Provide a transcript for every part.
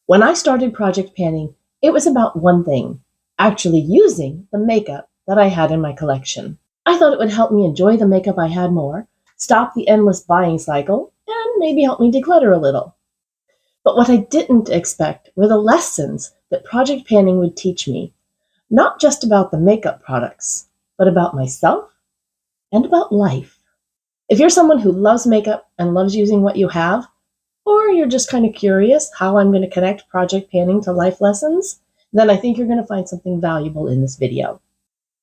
When I started project panning, it was about one thing, actually using the makeup that I had in my collection. I thought it would help me enjoy the makeup I had more, stop the endless buying cycle, and maybe help me declutter a little. But what I didn't expect were the lessons that project panning would teach me, not just about the makeup products, but about myself and about life. If you're someone who loves makeup and loves using what you have, or you're just kind of curious how I'm going to connect project panning to life lessons, then I think you're going to find something valuable in this video.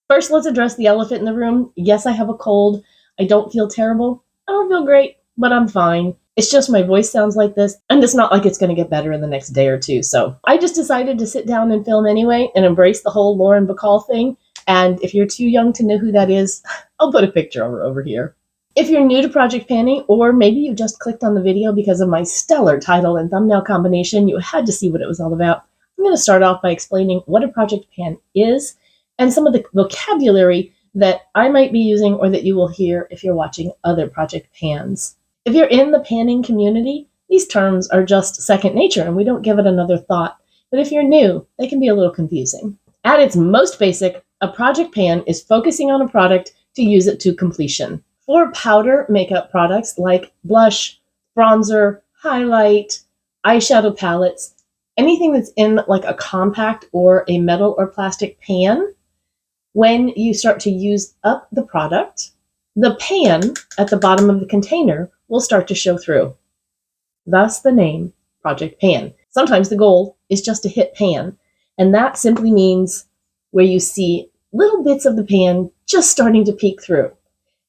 First, let's address the elephant in the room. Yes, I have a cold. I don't feel terrible. I don't feel great, but I'm fine. It's just my voice sounds like this, and it's not like it's going to get better in the next day or two. So I just decided to sit down and film anyway and embrace the whole Lauren Bacall thing. And if you're too young to know who that is, I'll put a picture over here. If you're new to project panning, or maybe you just clicked on the video because of my stellar title and thumbnail combination, you had to see what it was all about. I'm going to start off by explaining what a project pan is and some of the vocabulary that I might be using or that you will hear if you're watching other project pans. If you're in the panning community, these terms are just second nature and we don't give it another thought. But if you're new, they can be a little confusing. At its most basic, a project pan is focusing on a product to use it to completion. For powder makeup products like blush, bronzer, highlight, eyeshadow palettes, anything that's in like a compact or a metal or plastic pan, when you start to use up the product, the pan at the bottom of the container will start to show through. Thus the name project pan. Sometimes the goal is just to hit pan, and that simply means where you see little bits of the pan just starting to peek through.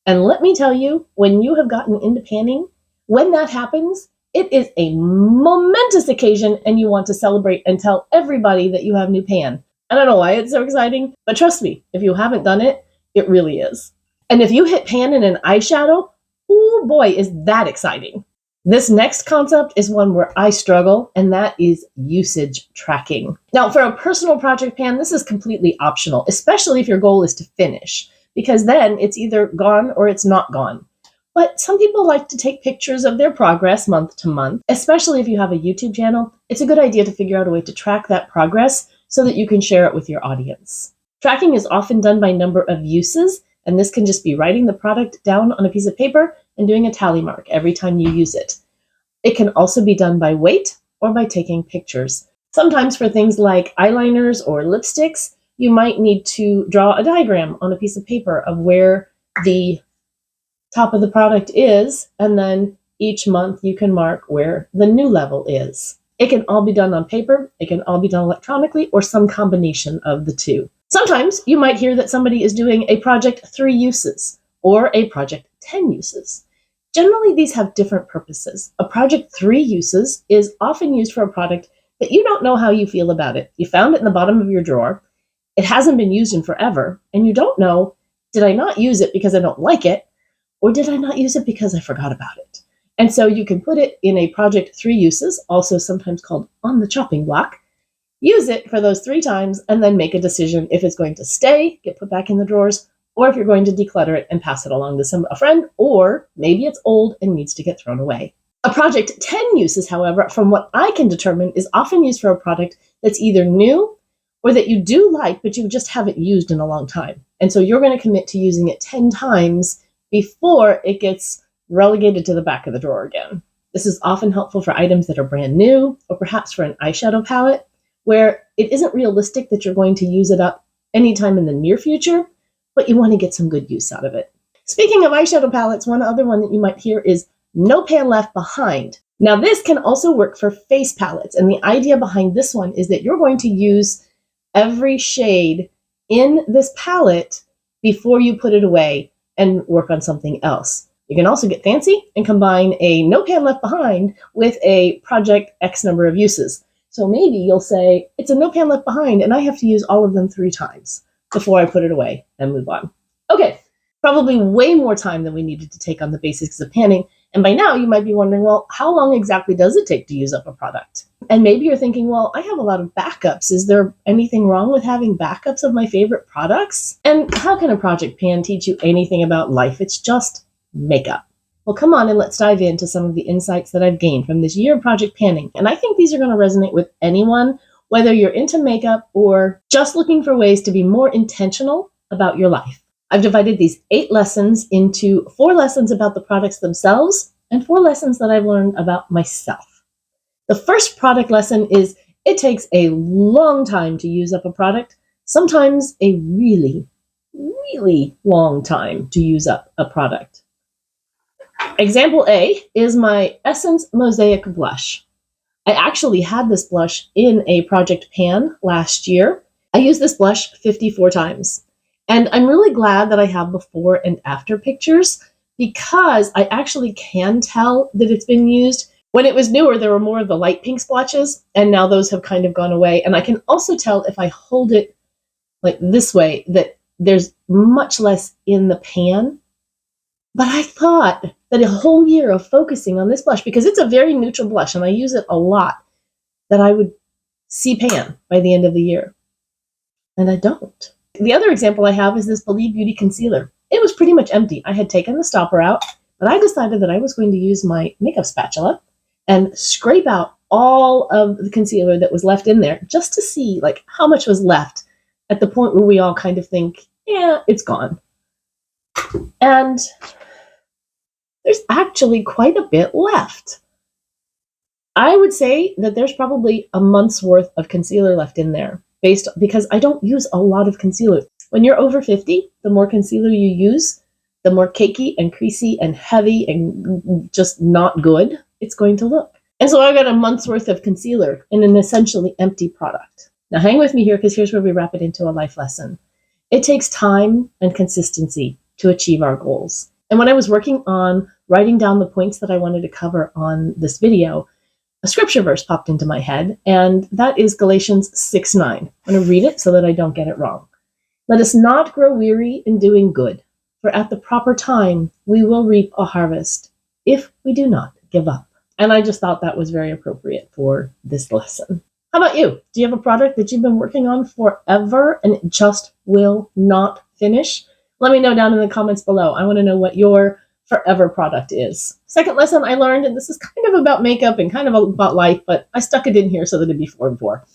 And let me tell you, when you have gotten into panning, when that happens, it is a momentous occasion and you want to celebrate and tell everybody that you have new pan. I don't know why it's so exciting, but trust me, if you haven't done it, it really is. And if you hit pan in an eyeshadow, oh boy, is that exciting. This next concept is one where I struggle, and that is usage tracking. Now, for a personal project pan, this is completely optional, especially if your goal is to finish, because then it's either gone or it's not gone. But some people like to take pictures of their progress month to month, especially if you have a YouTube channel. It's a good idea to figure out a way to track that progress so that you can share it with your audience. Tracking is often done by number of uses, and this can just be writing the product down on a piece of paper and doing a tally mark every time you use it. It can also be done by weight or by taking pictures. Sometimes for things like eyeliners or lipsticks, you might need to draw a diagram on a piece of paper of where the top of the product is, and then each month you can mark where the new level is. It can all be done on paper, it can all be done electronically, or some combination of the two. Sometimes you might hear that somebody is doing a project 3 uses or a project 10 uses. Generally, these have different purposes. A project 3 uses is often used for a product that you don't know how you feel about it. You found it in the bottom of your drawer. It hasn't been used in forever, and you don't know, did I not use it because I don't like it, or did I not use it because I forgot about it? And so you can put it in a project 3 uses, also sometimes called on the chopping block, use it for those 3 times, and then make a decision if it's going to stay, get put back in the drawers, or if you're going to declutter it and pass it along to a friend, or maybe it's old and needs to get thrown away. A project 10 uses, however, from what I can determine, is often used for a product that's either new or that you do like, but you just haven't used in a long time. And so you're going to commit to using it 10 times before it gets relegated to the back of the drawer again. This is often helpful for items that are brand new, or perhaps for an eyeshadow palette, where it isn't realistic that you're going to use it up anytime in the near future, but you want to get some good use out of it. Speaking of eyeshadow palettes, one other one that you might hear is no pan left behind. Now this can also work for face palettes, and the idea behind this one is that you're going to use every shade in this palette before you put it away and work on something else. You can also get fancy and combine a no pan left behind with a project X number of uses. So maybe you'll say, it's a no pan left behind and I have to use all of them 3 times before I put it away and move on. Okay, probably way more time than we needed to take on the basics of panning. And by now you might be wondering, well, how long exactly does it take to use up a product? And maybe you're thinking, well, I have a lot of backups. Is there anything wrong with having backups of my favorite products? And how can a project pan teach you anything about life? It's just makeup. Well, come on and let's dive into some of the insights that I've gained from this year of project panning. And I think these are going to resonate with anyone, whether you're into makeup or just looking for ways to be more intentional about your life. I've divided these 8 lessons into 4 lessons about the products themselves and 4 lessons that I've learned about myself. The first product lesson is it takes a long time to use up a product, sometimes a really, really long time to use up a product. Example A is my Essence Mosaic Blush. I actually had this blush in a project pan last year. I used this blush 54 times. And I'm really glad that I have before and after pictures because I actually can tell that it's been used. When it was newer, there were more of the light pink splotches, and now those have kind of gone away. And I can also tell if I hold it like this way that there's much less in the pan. But I thought that a whole year of focusing on this blush, because it's a very neutral blush and I use it a lot, that I would see pan by the end of the year. And I don't. The other example I have is this Believe Beauty concealer. It was pretty much empty. I had taken the stopper out, but I decided that I was going to use my makeup spatula and scrape out all of the concealer that was left in there just to see like how much was left at the point where we all kind of think, yeah, it's gone. And there's actually quite a bit left. I would say that there's probably a month's worth of concealer left in there because I don't use a lot of concealer. When you're over 50, the more concealer you use, the more cakey and creasy and heavy and just not good it's going to look. And so I got a month's worth of concealer in an essentially empty product. Now hang with me here because here's where we wrap it into a life lesson. It takes time and consistency to achieve our goals. And when I was working on writing down the points that I wanted to cover on this video, a scripture verse popped into my head, and that is Galatians 6:9. I'm going to read it so that I don't get it wrong. Let us not grow weary in doing good, for at the proper time we will reap a harvest if we do not give up. And I just thought that was very appropriate for this lesson. How about you? Do you have a product that you've been working on forever and it just will not finish? Let me know down in the comments below. I want to know what your forever product is. Second lesson I learned, and this is kind of about makeup and kind of about life, but I stuck it in here so that it'd be 4 and 4,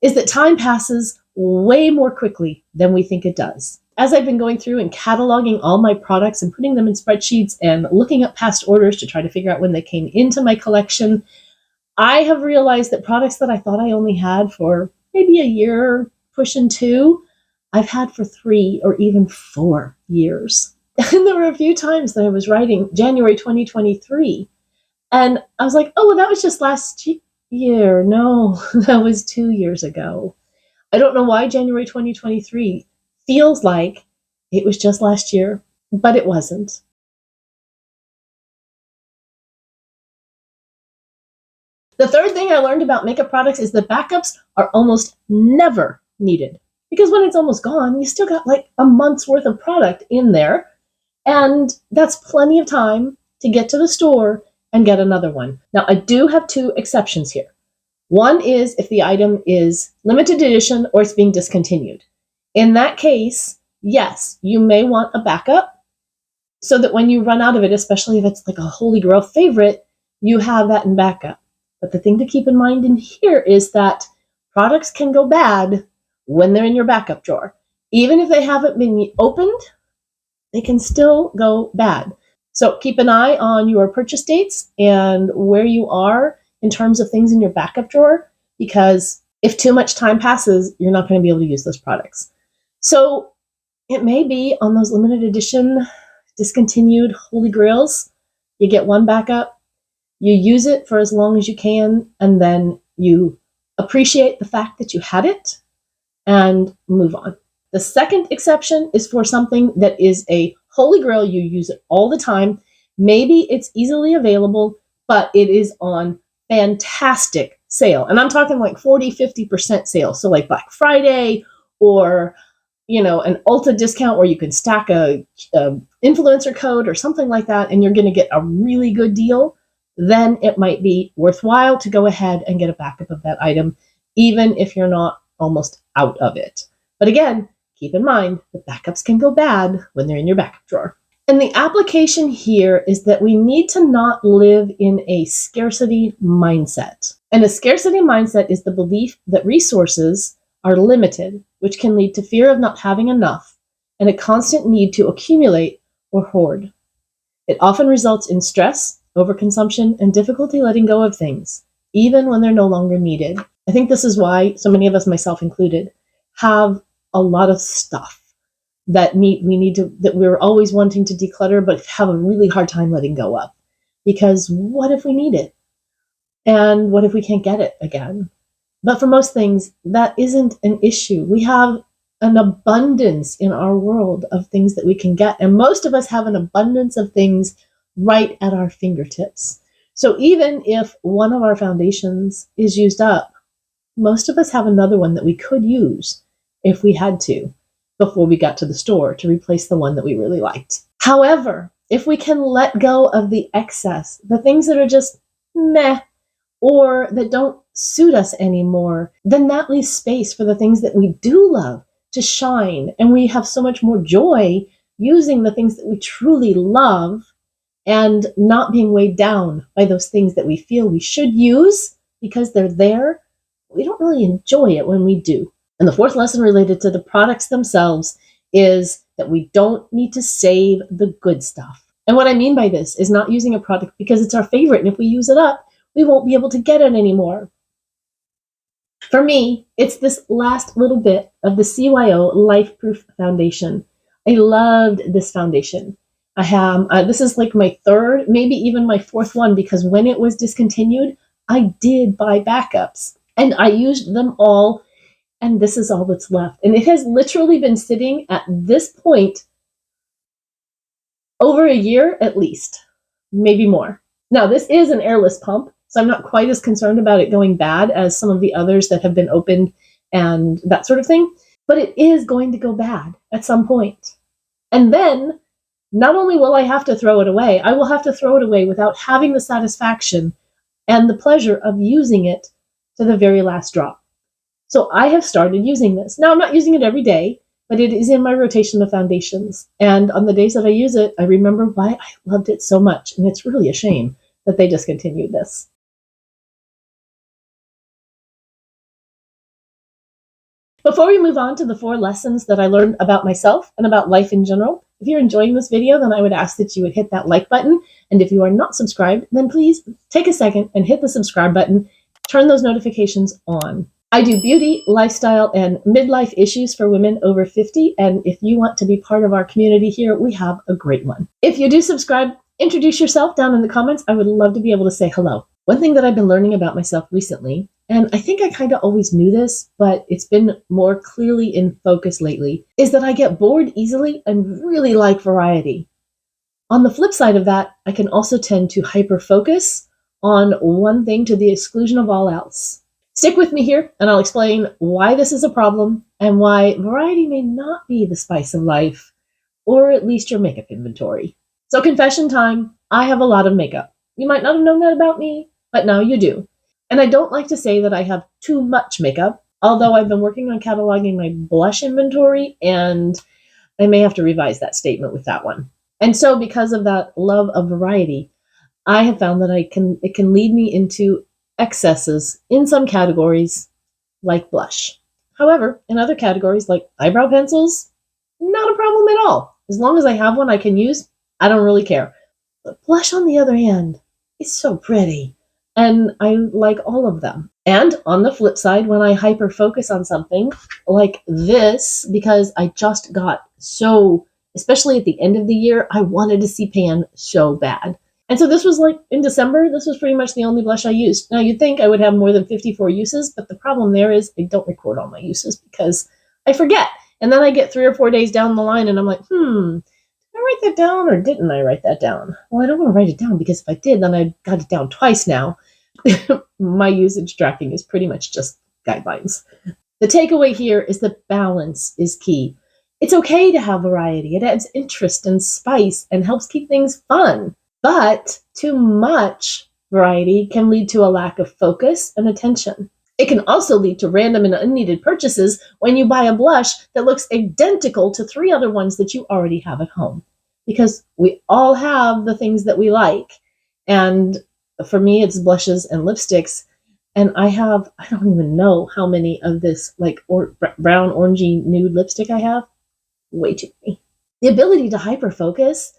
is that time passes way more quickly than we think it does. As I've been going through and cataloging all my products and putting them in spreadsheets and looking up past orders to try to figure out when they came into my collection, I have realized that products that I thought I only had for maybe a year, pushing 2, I've had for 3 or even 4 years. And there were a few times that I was writing January 2023, and I was like, oh, well, that was just last year. No, that was 2 years ago. I don't know why January 2023 feels like it was just last year, but it wasn't. The third thing I learned about makeup products is that backups are almost never needed. Because when it's almost gone, you still got like a month's worth of product in there. And that's plenty of time to get to the store and get another one. Now, I do have 2 exceptions here. One is if the item is limited edition or it's being discontinued. In that case, yes, you may want a backup so that when you run out of it, especially if it's like a holy grail favorite, you have that in backup. But the thing to keep in mind in here is that products can go bad when they're in your backup drawer. Even if they haven't been opened, they can still go bad. So keep an eye on your purchase dates and where you are in terms of things in your backup drawer, because if too much time passes, you're not going to be able to use those products. So it may be on those limited edition, discontinued Holy Grails, you get one backup, you use it for as long as you can, and then you appreciate the fact that you had it and move on. The second exception is for something that is a holy grail. You use it all the time. Maybe it's easily available, but it is on fantastic sale. And I'm talking like 40, 50% sale. So like Black Friday or, an Ulta discount where you can stack a influencer code or something like that, and you're going to get a really good deal. Then it might be worthwhile to go ahead and get a backup of that item, even if you're not almost out of it. But again, keep in mind that backups can go bad when they're in your backup drawer. And the application here is that we need to not live in a scarcity mindset. And a scarcity mindset is the belief that resources are limited, which can lead to fear of not having enough and a constant need to accumulate or hoard. It often results in stress, overconsumption, and difficulty letting go of things, even when they're no longer needed. I think this is why so many of us, myself included, have a lot of stuff that we're always wanting to declutter, but have a really hard time letting go of. Because what if we need it? And what if we can't get it again? But for most things, that isn't an issue. We have an abundance in our world of things that we can get. And most of us have an abundance of things right at our fingertips. So even if one of our foundations is used up, most of us have another one that we could use if we had to before we got to the store to replace the one that we really liked. However, if we can let go of the excess, the things that are just meh, or that don't suit us anymore, then that leaves space for the things that we do love to shine. And we have so much more joy using the things that we truly love and not being weighed down by those things that we feel we should use because they're there. We don't really enjoy it when we do. And the fourth lesson related to the products themselves is that we don't need to save the good stuff. And what I mean by this is not using a product because it's our favorite, and if we use it up, we won't be able to get it anymore. For me, it's this last little bit of the CYO Life Proof Foundation. I loved this foundation. I have this is like my third, maybe even my fourth one, because when it was discontinued, I did buy backups and I used them all, and this is all that's left. And it has literally been sitting at this point over a year at least, maybe more. Now, this is an airless pump, so I'm not quite as concerned about it going bad as some of the others that have been opened and that sort of thing, but it is going to go bad at some point. And then not only will I have to throw it away, I will have to throw it away without having the satisfaction and the pleasure of using it to the very last drop. So I have started using this. Now, I'm not using it every day, but it is in my rotation of foundations. And on the days that I use it, I remember why I loved it so much. And it's really a shame that they discontinued this. Before we move on to the 4 lessons that I learned about myself and about life in general, if you're enjoying this video, then I would ask that you would hit that like button. And if you are not subscribed, then please take a second and hit the subscribe button. Turn those notifications on. I do beauty, lifestyle, and midlife issues for women over 50. And if you want to be part of our community here, we have a great one. If you do subscribe, introduce yourself down in the comments. I would love to be able to say hello. One thing that I've been learning about myself recently, and I think I kind of always knew this, but it's been more clearly in focus lately, is that I get bored easily and really like variety. On the flip side of that, I can also tend to hyper-focus on one thing to the exclusion of all else. Stick with me here, and I'll explain why this is a problem and why variety may not be the spice of life, or at least your makeup inventory. So confession time, I have a lot of makeup. You might not have known that about me, but now you do. And I don't like to say that I have too much makeup, although I've been working on cataloging my blush inventory, and I may have to revise that statement with that one. And so because of that love of variety, I have found that it can lead me into excesses in some categories, like blush. However, in other categories, like eyebrow pencils, not a problem at all. As long as I have one I can use, I don't really care. But blush, on the other hand, is so pretty, and I like all of them. And on the flip side, when I hyper focus on something like this, because I just got so, especially at the end of the year, I wanted to see pan so bad. And so this was like in December, this was pretty much the only blush I used. Now you'd think I would have more than 54 uses, but the problem there is I don't record all my uses because I forget. And then I get 3 or 4 days down the line and I'm like, did I write that down or didn't I write that down? Well, I don't want to write it down because if I did, then I got it down twice now. My usage tracking is pretty much just guidelines. The takeaway here is that balance is key. It's okay to have variety. It adds interest and spice and helps keep things fun. But too much variety can lead to a lack of focus and attention. It can also lead to random and unneeded purchases when you buy a blush that looks identical to 3 other ones that you already have at home. because we all have the things that we like. And for me, it's blushes and lipsticks. And I don't even know how many of this like brown, orangey nude lipstick I have. Way too many. The ability to hyper focus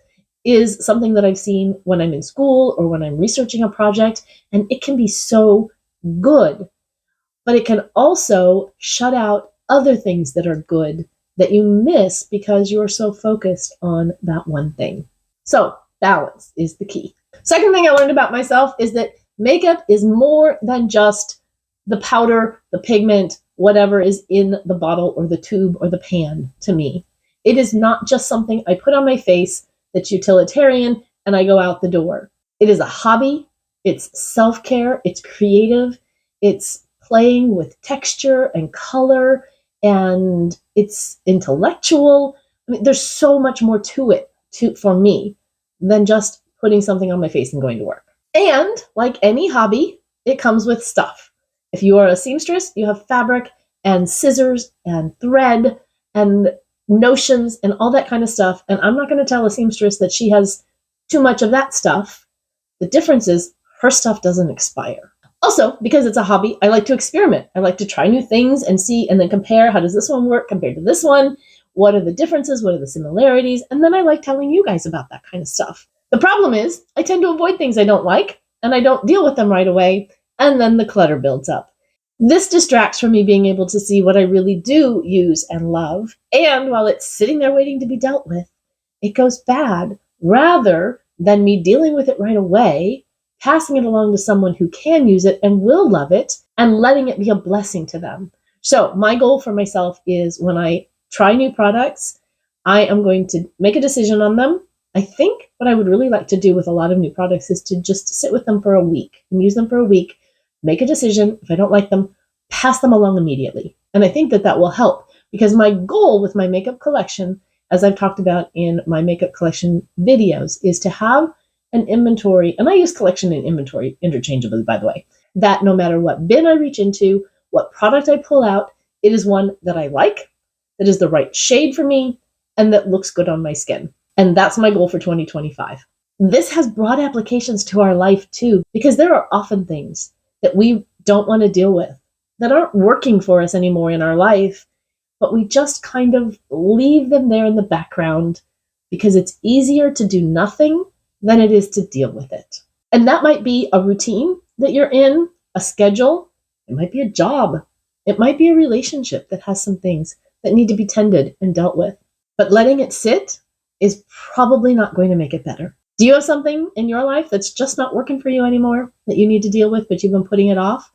is something that I've seen when I'm in school or when I'm researching a project, and it can be so good, but it can also shut out other things that are good that you miss because you're so focused on that one thing. So balance is the key. Second thing I learned about myself is that makeup is more than just the powder, the pigment, whatever is in the bottle or the tube or the pan to me. It is not just something I put on my face that's utilitarian and I go out the door. It is a hobby. It's self-care. It's creative. It's playing with texture and color, and it's intellectual. I mean, there's so much more to it for me than just putting something on my face and going to work. And like any hobby, it comes with stuff. If you are a seamstress, you have fabric and scissors and thread and notions and all that kind of stuff. And I'm not going to tell a seamstress that she has too much of that stuff. The difference is her stuff doesn't expire. Also, because it's a hobby, I like to experiment. I like to try new things and see and then compare, how does this one work compared to this one? What are the differences? What are the similarities? And then I like telling you guys about that kind of stuff. The problem is I tend to avoid things I don't like and I don't deal with them right away. And then the clutter builds up. This distracts from me being able to see what I really do use and love. And while it's sitting there waiting to be dealt with, it goes bad rather than me dealing with it right away, passing it along to someone who can use it and will love it and letting it be a blessing to them. So my goal for myself is when I try new products, I am going to make a decision on them. I think what I would really like to do with a lot of new products is to just sit with them for a week and use them for a week, make a decision. If I don't like them, pass them along immediately. And I think that that will help because my goal with my makeup collection, as I've talked about in my makeup collection videos, is to have an inventory, and I use collection and inventory interchangeably, by the way, that no matter what bin I reach into, what product I pull out, it is one that I like, that is the right shade for me, and that looks good on my skin. And that's my goal for 2025. This has broad applications to our life too, because there are often things that we don't want to deal with that aren't working for us anymore in our life, but we just kind of leave them there in the background because it's easier to do nothing than it is to deal with it. And that might be a routine that you're in, a schedule. It might be a job. It might be a relationship that has some things that need to be tended and dealt with. But letting it sit is probably not going to make it better. Do you have something in your life that's just not working for you anymore that you need to deal with, but you've been putting it off?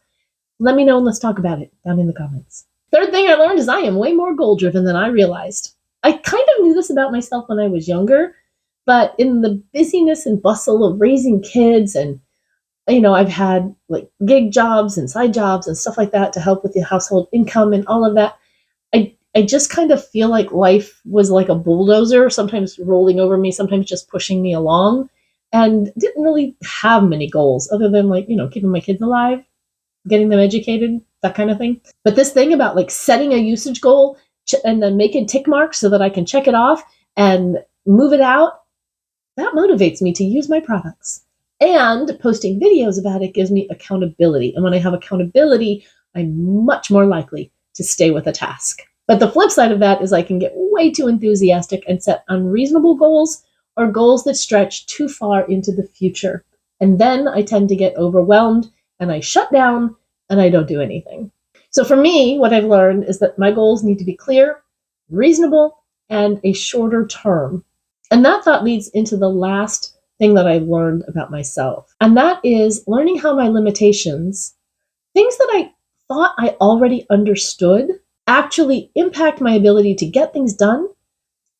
Let me know and let's talk about it down in the comments. Third thing I learned is I am way more goal-driven than I realized. I kind of knew this about myself when I was younger, but in the busyness and bustle of raising kids and, I've had like gig jobs and side jobs and stuff like that to help with the household income and all of that. I just kind of feel like life was like a bulldozer, sometimes rolling over me, sometimes just pushing me along, and didn't really have many goals other than keeping my kids alive, getting them educated, that kind of thing. But this thing about like setting a usage goal and then making tick marks so that I can check it off and move it out, that motivates me to use my products. And posting videos about it gives me accountability. And when I have accountability, I'm much more likely to stay with a task. But the flip side of that is I can get way too enthusiastic and set unreasonable goals or goals that stretch too far into the future. And then I tend to get overwhelmed and I shut down and I don't do anything. So for me, what I've learned is that my goals need to be clear, reasonable, and a shorter term. And that thought leads into the last thing that I've learned about myself. And that is learning how my limitations, things that I thought I already understood, actually impact my ability to get things done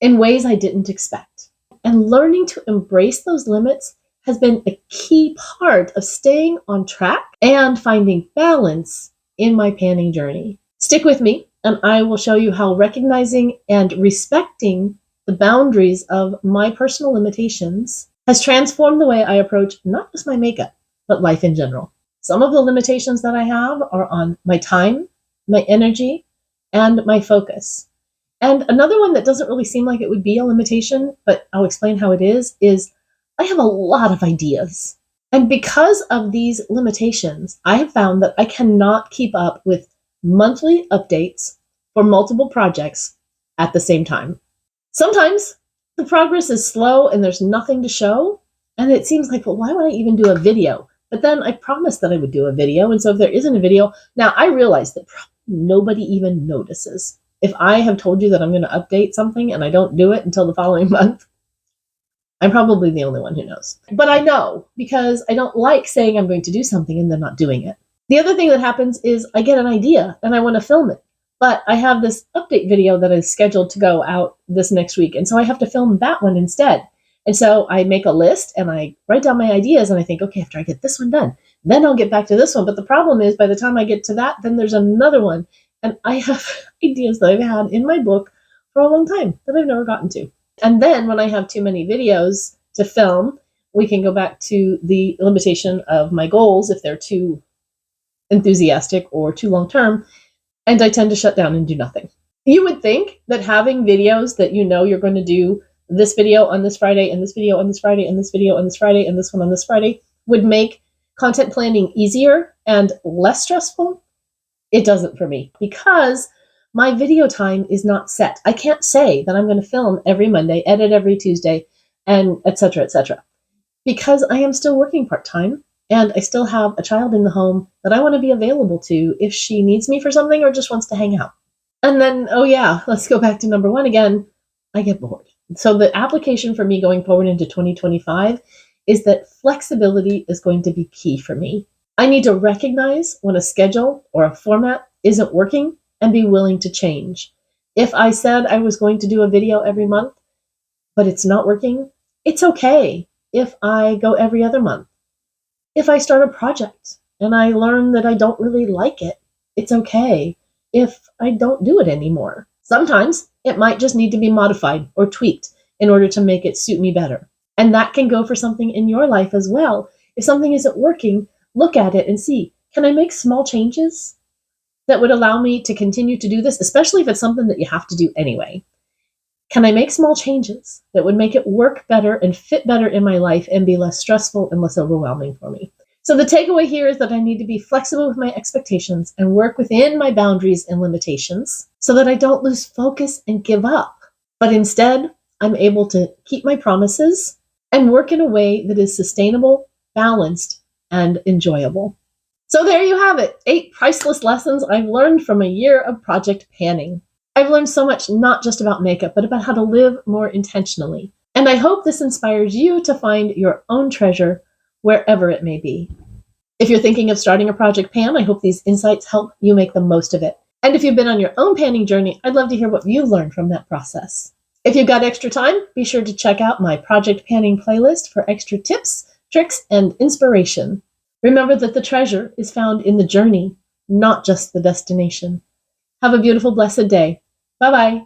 in ways I didn't expect. And learning to embrace those limits has been a key part of staying on track and finding balance in my panning journey. Stick with me, and I will show you how recognizing and respecting the boundaries of my personal limitations has transformed the way I approach not just my makeup, but life in general. Some of the limitations that I have are on my time, my energy, and my focus. And another one that doesn't really seem like it would be a limitation, but I'll explain how it is I have a lot of ideas. And because of these limitations, I have found that I cannot keep up with monthly updates for multiple projects at the same time. Sometimes the progress is slow and there's nothing to show, and it seems like, well, why would I even do a video? But then I promised that I would do a video, and so if there isn't a video, now I realize that nobody even notices. If I have told you that I'm going to update something and I don't do it until the following month, I'm probably the only one who knows. But I know because I don't like saying I'm going to do something and then not doing it. The other thing that happens is I get an idea and I want to film it. But I have this update video that is scheduled to go out this next week. And so I have to film that one instead. And so I make a list and I write down my ideas and I think, okay, after I get this one done, then I'll get back to this one. But the problem is by the time I get to that, then there's another one. And I have ideas that I've had in my book for a long time that I've never gotten to. And then when I have too many videos to film, we can go back to the limitation of my goals if they're too enthusiastic or too long term. And I tend to shut down and do nothing. You would think that having videos that you know you're going to do this video on this Friday, and this video on this Friday, and this video on this Friday, and this one on this Friday would make content planning easier and less stressful. It doesn't for me because my video time is not set. I can't say that I'm going to film every Monday, edit every Tuesday, and etc., etc. because I am still working part-time and I still have a child in the home that I want to be available to if she needs me for something or just wants to hang out. And then, oh yeah, let's go back to number one again. I get bored. So the application for me going forward into 2025 is that flexibility is going to be key for me. I need to recognize when a schedule or a format isn't working and be willing to change. If I said I was going to do a video every month, but it's not working, it's okay if I go every other month. If I start a project and I learn that I don't really like it, it's okay if I don't do it anymore. Sometimes it might just need to be modified or tweaked in order to make it suit me better. And that can go for something in your life as well. If something isn't working, look at it and see, can I make small changes that would allow me to continue to do this, especially if it's something that you have to do anyway? Can I make small changes that would make it work better and fit better in my life and be less stressful and less overwhelming for me? So the takeaway here is that I need to be flexible with my expectations and work within my boundaries and limitations so that I don't lose focus and give up. But instead, I'm able to keep my promises and work in a way that is sustainable, balanced, and enjoyable. So there you have it, 8 priceless lessons I've learned from a year of project panning. I've learned so much, not just about makeup, but about how to live more intentionally. And I hope this inspires you to find your own treasure wherever it may be. If you're thinking of starting a project pan, I hope these insights help you make the most of it. And if you've been on your own panning journey, I'd love to hear what you've learned from that process. If you've got extra time, be sure to check out my project panning playlist for extra tips, tricks, and inspiration. Remember that the treasure is found in the journey, not just the destination. Have a beautiful, blessed day. Bye-bye.